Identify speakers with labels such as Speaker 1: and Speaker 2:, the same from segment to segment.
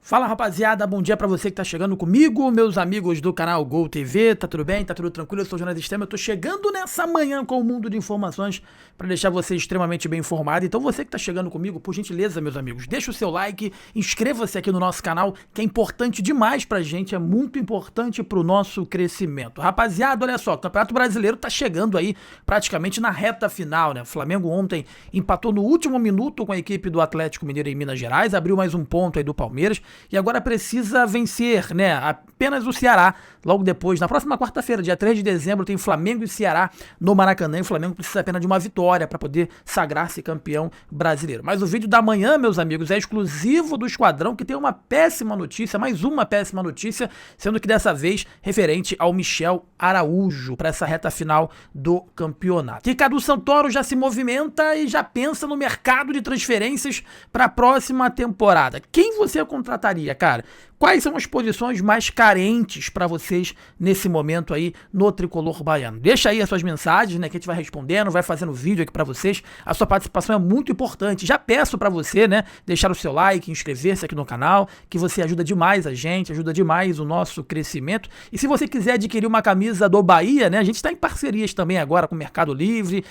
Speaker 1: Fala rapaziada, bom dia pra você que tá chegando comigo, meus amigos do canal Gol TV, tá tudo bem? Tá tudo tranquilo? Eu sou o Jonas Extremo, eu tô chegando nessa manhã com o mundo de informações pra deixar você extremamente bem informado. Então você que tá chegando comigo, por gentileza, meus amigos, deixa o seu like, inscreva-se aqui no nosso canal, que é importante demais pra gente, é muito importante pro nosso crescimento. Rapaziada, olha só, o Campeonato Brasileiro tá chegando aí praticamente na reta final, né? O Flamengo ontem empatou no último minuto com a equipe do Atlético Mineiro em Minas Gerais, abriu mais um ponto aí do Palmeiras, e agora precisa vencer, né, apenas o Ceará, logo depois, na próxima quarta-feira, dia 3 de dezembro, tem Flamengo e Ceará no Maracanã, e o Flamengo precisa apenas de uma vitória para poder sagrar-se campeão brasileiro. Mas o vídeo da manhã, meus amigos, é exclusivo do Esquadrão, que tem uma péssima notícia, mais uma péssima notícia, sendo que dessa vez referente ao Michel Araújo, para essa reta final do campeonato. Ricardo Santoro já se movimenta e já pensa no mercado de transferências para a próxima temporada. Quem você contrataria, cara? Quais são as posições mais carentes para vocês nesse momento aí no Tricolor Baiano? Deixa aí as suas mensagens, né, que a gente vai respondendo, vai fazendo vídeo aqui para vocês. A sua participação é muito importante. Já peço para você, né, deixar o seu like, inscrever-se aqui no canal, que você ajuda demais a gente, ajuda demais o nosso crescimento. E se você quiser adquirir uma camisa do Bahia, né, a gente está em parcerias também agora com o Mercado Livre,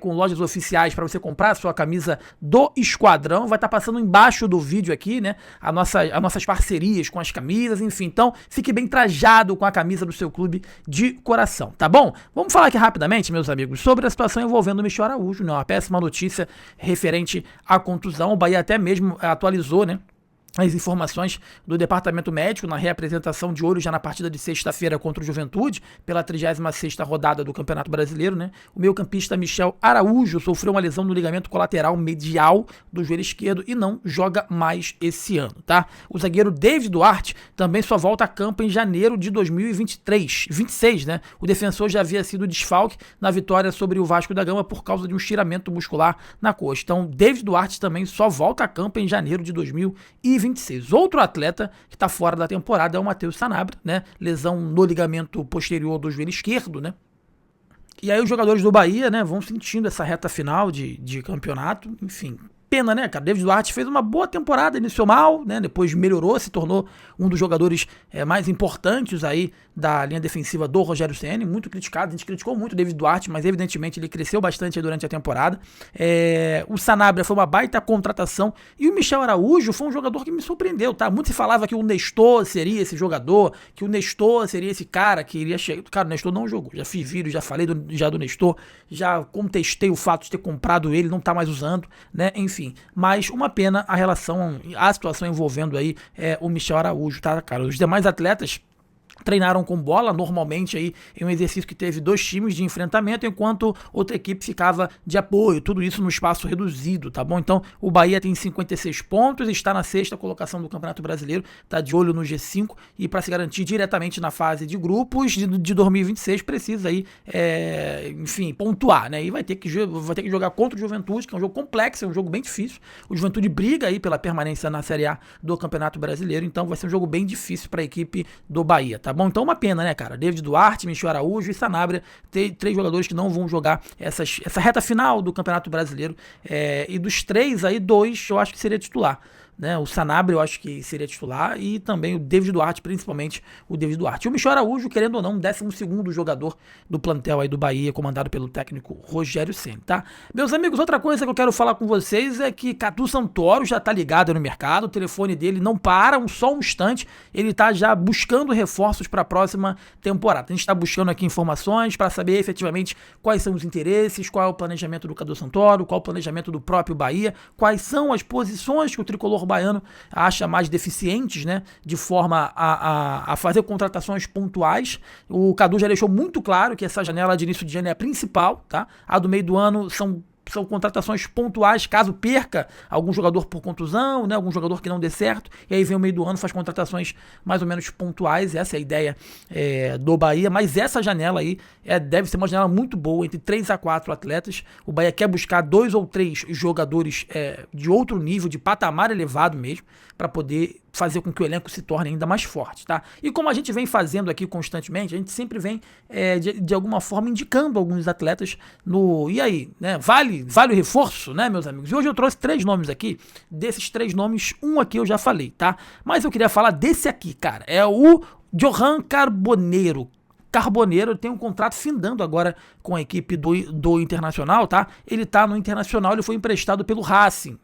Speaker 1: com lojas oficiais para você comprar a sua camisa do Esquadrão. Vai estar passando embaixo do vídeo aqui, né, as nossas parcerias com as camisas, enfim. Então, fique bem trajado com a camisa do seu clube de coração, tá bom? Vamos falar aqui rapidamente, meus amigos, sobre a situação envolvendo o Michel Araújo, né? Uma péssima notícia referente à contusão. O Bahia até mesmo atualizou, né, as informações do departamento médico na reapresentação de olho já na partida de sexta-feira contra o Juventude, pela 36ª rodada do Campeonato Brasileiro, né? O meio-campista Michel Araújo sofreu uma lesão no ligamento colateral medial do joelho esquerdo e não joga mais esse ano, tá? O zagueiro David Duarte também só volta a campo em janeiro de 2026, né? O defensor já havia sido desfalque na vitória sobre o Vasco da Gama por causa de um estiramento muscular na coxa. Então, David Duarte também só volta a campo em janeiro de 2026. Outro atleta que está fora da temporada é o Matheus Sanabria, né? Lesão no ligamento posterior do joelho esquerdo, né? E aí os jogadores do Bahia, né, vão sentindo essa reta final de campeonato, enfim. Pena, né, cara? David Duarte fez uma boa temporada, iniciou mal, né? Depois melhorou, se tornou um dos jogadores mais importantes aí da linha defensiva do Rogério Ceni, muito criticado. A gente criticou muito o David Duarte, mas evidentemente ele cresceu bastante aí durante a temporada. O Sanabria foi uma baita contratação e o Michel Araújo foi um jogador que me surpreendeu, tá? Muito se falava que o Nestor seria esse jogador, que o Nestor seria esse cara que iria chegar. Cara, o Nestor não jogou. Já fiz vídeo, já falei do Nestor, já contestei o fato de ter comprado ele, não tá mais usando, né? Enfim, mas uma pena a situação envolvendo aí o Michel Araújo, tá, cara? Os demais atletas treinaram com bola, normalmente aí em um exercício que teve 2 times de enfrentamento, enquanto outra equipe ficava de apoio, tudo isso no espaço reduzido, tá bom? Então, o Bahia tem 56 pontos, está na 6ª colocação do Campeonato Brasileiro, tá de olho no G5, e para se garantir diretamente na fase de grupos de 2026, precisa aí, enfim, pontuar, né? E vai ter que jogar contra o Juventude, que é um jogo complexo, é um jogo bem difícil. O Juventude briga aí pela permanência na Série A do Campeonato Brasileiro, então vai ser um jogo bem difícil para a equipe do Bahia, tá bom? Então uma pena, né, cara? David Duarte, Michel Araújo e Sanabria, 3 jogadores que não vão jogar essa reta final do Campeonato Brasileiro, e dos 3 aí, 2 eu acho que seria titular, né? O Sanabria eu acho que seria titular e também o David Duarte, principalmente o David Duarte. E o Michel Araújo, querendo ou não, 12º jogador do plantel aí do Bahia, comandado pelo técnico Rogério Ceni, tá? Meus amigos, outra coisa que eu quero falar com vocês é que Cadu Santoro já tá ligado no mercado, o telefone dele não para só um instante, ele tá já buscando reforços para a próxima temporada. A gente está buscando aqui informações para saber efetivamente quais são os interesses, qual é o planejamento do Cadu Santoro, qual é o planejamento do próprio Bahia, quais são as posições que o Tricolor Baiano acha mais deficientes, né, de forma a fazer contratações pontuais. O Cadu já deixou muito claro que essa janela de início de ano é a principal, tá? A do meio do ano são contratações pontuais, caso perca algum jogador por contusão, né, algum jogador que não dê certo, e aí vem o meio do ano, faz contratações mais ou menos pontuais. Essa é a ideia do Bahia, mas essa janela aí deve ser uma janela muito boa, entre 3 a 4 atletas. O Bahia quer buscar 2 ou 3 jogadores de outro nível, de patamar elevado mesmo, para poder fazer com que o elenco se torne ainda mais forte, tá? E como a gente vem fazendo aqui constantemente, a gente sempre vem, de alguma forma, indicando alguns atletas no... E aí, né? Vale o reforço, né, meus amigos? E hoje eu trouxe 3 nomes aqui. Desses 3 nomes, um aqui eu já falei, tá? Mas eu queria falar desse aqui, cara. É o Johan Carboneiro. Carboneiro tem um contrato findando agora com a equipe do Internacional, tá? Ele tá no Internacional, ele foi emprestado pelo Racing,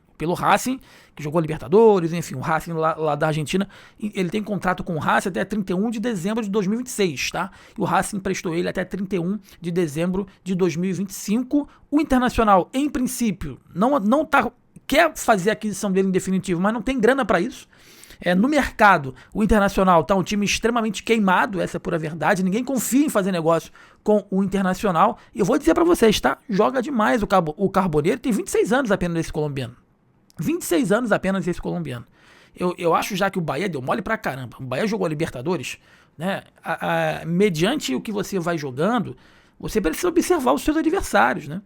Speaker 1: que jogou Libertadores, enfim, o Racing lá da Argentina. Ele tem contrato com o Racing até 31 de dezembro de 2026, tá? E o Racing emprestou ele até 31 de dezembro de 2025. O Internacional, em princípio, quer fazer a aquisição dele em definitivo, mas não tem grana para isso. No mercado, o Internacional tá um time extremamente queimado, essa é a pura verdade. Ninguém confia em fazer negócio com o Internacional. E eu vou dizer pra vocês, tá? Joga demais o Carboneiro. Tem 26 anos apenas esse colombiano. 26 anos apenas esse colombiano. Eu acho já que o Bahia deu mole pra caramba. O Bahia jogou a Libertadores, né? Mediante o que você vai jogando, você precisa observar os seus adversários, né?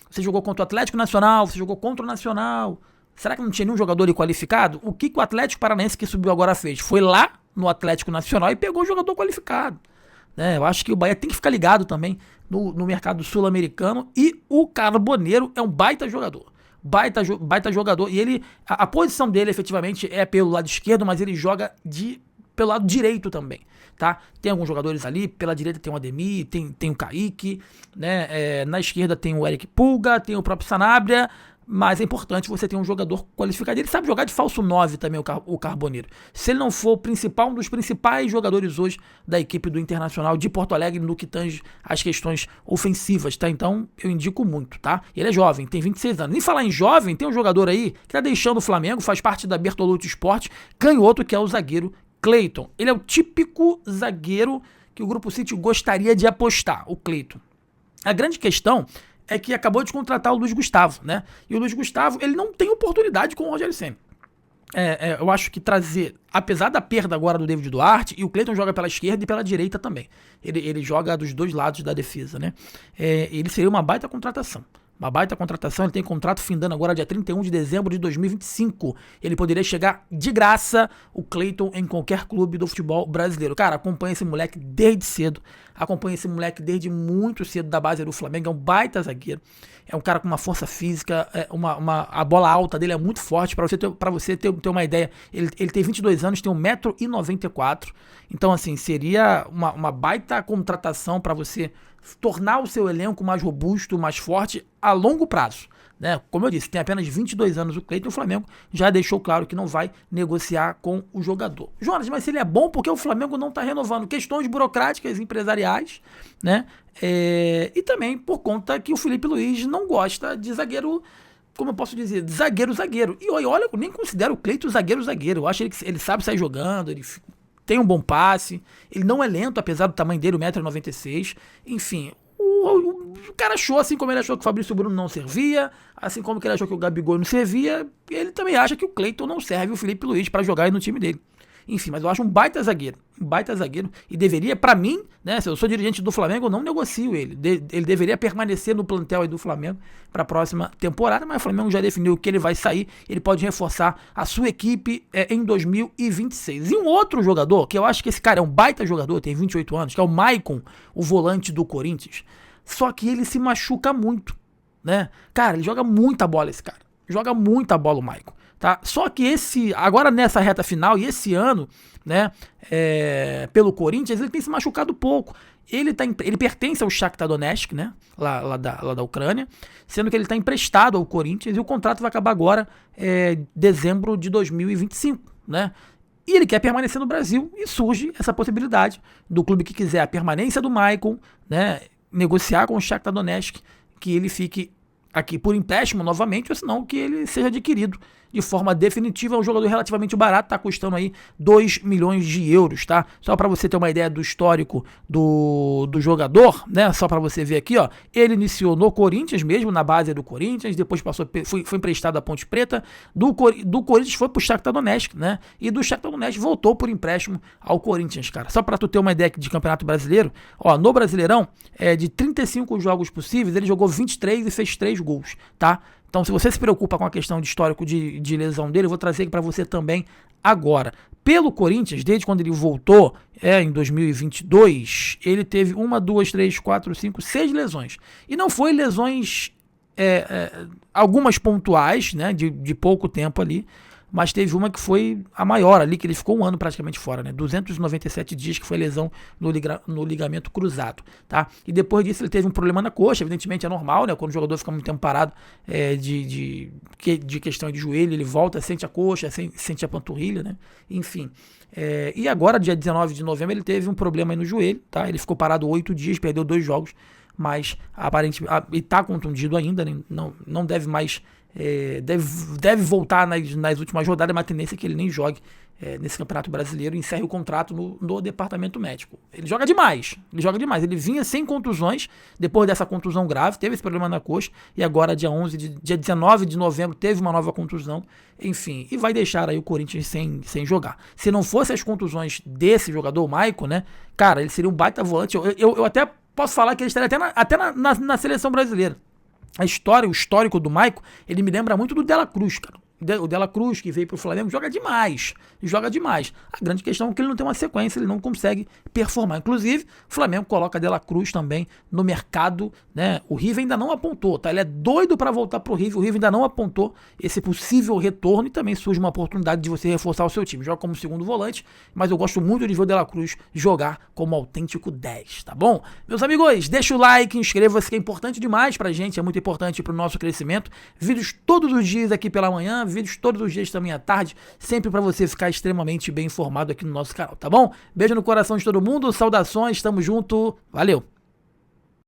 Speaker 1: Você jogou contra o Atlético Nacional, você jogou contra o Nacional. Será que não tinha nenhum jogador qualificado? O que o Atlético Paranaense que subiu agora fez? Foi lá no Atlético Nacional e pegou o jogador qualificado. Né? Eu acho que o Bahia tem que ficar ligado também no mercado sul-americano. E o Carboneiro é um baita jogador. Baita jogador. E ele, a posição dele efetivamente é pelo lado esquerdo, mas ele joga pelo lado direito também. Tá? Tem alguns jogadores ali, pela direita tem o Ademir, tem o Kaique, né? Na esquerda tem o Eric Pulga, tem o próprio Sanabria. Mas é importante você ter um jogador qualificado. Ele sabe jogar de falso 9 também, o Carboneiro. Se ele não for um dos principais jogadores hoje da equipe do Internacional de Porto Alegre no que tange as questões ofensivas, tá? Então, eu indico muito, tá? Ele é jovem, tem 26 anos. Nem falar em jovem, tem um jogador aí que tá deixando o Flamengo, faz parte da Bertolucci Sport, canhoto, que é o zagueiro Cleiton. Ele é o típico zagueiro que o Grupo City gostaria de apostar, o Cleiton. A grande questão é que acabou de contratar o Luiz Gustavo, né? E o Luiz Gustavo, ele não tem oportunidade com o Rogério Ceni. Eu acho que apesar da perda agora do David Duarte, e o Cleiton joga pela esquerda e pela direita também. Ele joga dos dois lados da defesa, né? Ele seria uma baita contratação. Ele tem contrato findando agora dia 31 de dezembro de 2025. Ele poderia chegar de graça, o Cleiton, em qualquer clube do futebol brasileiro. Cara, acompanha esse moleque desde cedo. Acompanha esse moleque desde muito cedo da base do Flamengo. É um baita zagueiro. É um cara com uma força física. A bola alta dele é muito forte. Pra você ter uma ideia, ele tem 22 anos, tem 1,94 m. Então, assim, seria uma baita contratação para você tornar o seu elenco mais robusto, mais forte a longo prazo. Né? Como eu disse, tem apenas 22 anos o Cleiton, e o Flamengo já deixou claro que não vai negociar com o jogador. Jonas, mas ele é bom porque o Flamengo não está renovando, questões burocráticas, empresariais, né? E também por conta que o Felipe Luiz não gosta de zagueiro, como eu posso dizer, de zagueiro. E olha, eu nem considero o Cleiton zagueiro. Eu acho que ele sabe sair jogando, ele tem um bom passe, ele não é lento, apesar do tamanho dele, 1,96 m. Enfim, o cara achou, assim como ele achou que o Fabrício Bruno não servia, assim como ele achou que o Gabigol não servia, ele também acha que o Cleiton não serve o Felipe Luiz para jogar aí no time dele. Enfim, mas eu acho um baita zagueiro, e deveria, pra mim, né, se eu sou dirigente do Flamengo, eu não negocio ele, ele deveria permanecer no plantel aí do Flamengo para a próxima temporada, mas o Flamengo já definiu que ele vai sair, ele pode reforçar a sua equipe em 2026. E um outro jogador, que eu acho que esse cara é um baita jogador, tem 28 anos, que é o Maicon, o volante do Corinthians, só que ele se machuca muito, né, cara, ele joga muita bola o Maicon. Tá? Só que agora nessa reta final e esse ano, né, pelo Corinthians, ele tem se machucado pouco. Ele pertence ao Shakhtar Donetsk, né, lá da Ucrânia, sendo que ele está emprestado ao Corinthians e o contrato vai acabar agora dezembro de 2025, né? E ele quer permanecer no Brasil e surge essa possibilidade do clube que quiser a permanência do Maicon, né, negociar com o Shakhtar Donetsk que ele fique aqui por empréstimo novamente, ou senão que ele seja adquirido de forma definitiva. É um jogador relativamente barato, tá custando aí 2 milhões de euros, tá? Só para você ter uma ideia do histórico do jogador, né? Só para você ver aqui, ó, ele iniciou no Corinthians mesmo, na base do Corinthians, depois foi emprestado à Ponte Preta, do Corinthians foi pro Shakhtar Donetsk, né? E do Shakhtar Donetsk voltou por empréstimo ao Corinthians, cara. Só para tu ter uma ideia de Campeonato Brasileiro, ó, no Brasileirão, de 35 jogos possíveis, ele jogou 23 e fez 3 gols, tá? Então, se você se preocupa com a questão de histórico de lesão dele, eu vou trazer aqui para você também Agora, pelo Corinthians, desde quando ele voltou, em 2022, ele teve 1, 2, 3, 4, 5, 6 lesões. E não foi lesões, algumas pontuais, né, de pouco tempo ali, mas teve uma que foi a maior ali, que ele ficou 1 ano praticamente fora, né? 297 dias, que foi lesão no ligamento cruzado, tá? E depois disso ele teve um problema na coxa, evidentemente é normal, né? Quando o jogador fica muito tempo parado de questão de joelho, ele volta, sente a coxa, sente a panturrilha, né? Enfim. E agora, dia 19 de novembro, ele teve um problema aí no joelho, tá? Ele ficou parado 8 dias, perdeu 2 jogos, mas aparentemente ele tá contundido ainda, né? Não deve mais... deve voltar nas últimas rodadas, mas a tendência é que ele nem jogue nesse Campeonato Brasileiro e encerre o contrato no departamento médico. Ele joga demais, ele vinha sem contusões, depois dessa contusão grave, teve esse problema na coxa, e agora dia 19 de novembro teve uma nova contusão, enfim, e vai deixar aí o Corinthians sem jogar. Se não fosse as contusões desse jogador, o Maicon, né, cara, ele seria um baita volante, eu até posso falar que ele estaria até na seleção brasileira. O histórico do Maicon, ele me lembra muito do Dela Cruz, cara. O Dela Cruz, que veio pro Flamengo, joga demais. A grande questão é que ele não tem uma sequência, ele não consegue performar. Inclusive, o Flamengo coloca Dela Cruz também no mercado, né? O River ainda não apontou, tá? Ele é doido para voltar pro River, o River ainda não apontou esse possível retorno e também surge uma oportunidade de você reforçar o seu time. Joga como segundo volante, mas eu gosto muito de ver o Dela Cruz jogar como autêntico 10, tá bom? Meus amigos, deixa o like, inscreva-se, que é importante demais pra gente, é muito importante pro nosso crescimento. Vídeos todos os dias aqui pela manhã, vídeos todos os dias também à tarde, sempre para você ficar extremamente bem informado aqui no nosso canal, tá bom? Beijo no coração de todo mundo, saudações, tamo junto, valeu!